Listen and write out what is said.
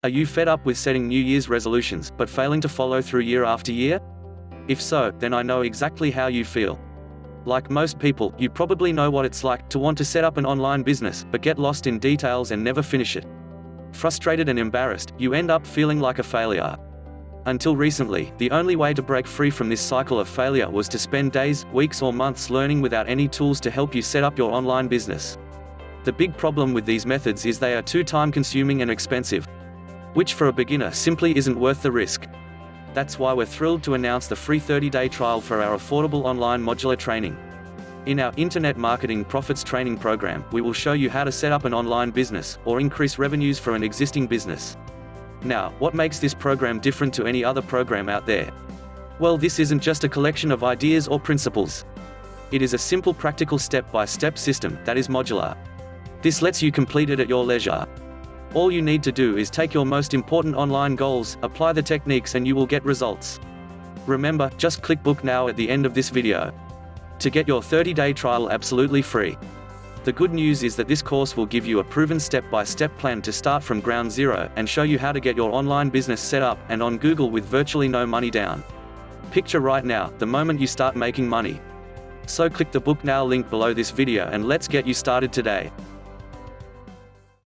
Are you fed up with setting New Year's resolutions, but failing to follow through year after year? If so, then I know exactly how you feel. Like most people, you probably know what it's like to want to set up an online business, but get lost in details and never finish it. Frustrated and embarrassed, you end up feeling like a failure. Until recently, the only way to break free from this cycle of failure was to spend days, weeks or months learning without any tools to help you set up your online business. The big problem with these methods is they are too time-consuming and expensive, which for a beginner simply isn't worth the risk. That's why we're thrilled to announce the free 30-day trial for our affordable online modular training. In our Internet Marketing Profits Training program, we will show you how to set up an online business, or increase revenues for an existing business. Now, what makes this program different to any other program out there? Well, this isn't just a collection of ideas or principles. It is a simple practical step-by-step system that is modular. This lets you complete it at your leisure. All you need to do is take your most important online goals, apply the techniques, and you will get results. Remember, just click book now at the end of this video to get your 30-day trial absolutely free. The good news is that this course will give you a proven step-by-step plan to start from ground zero and show you how to get your online business set up and on Google with virtually no money down. Picture right now, the moment you start making money. So click the book now link below this video and let's get you started today.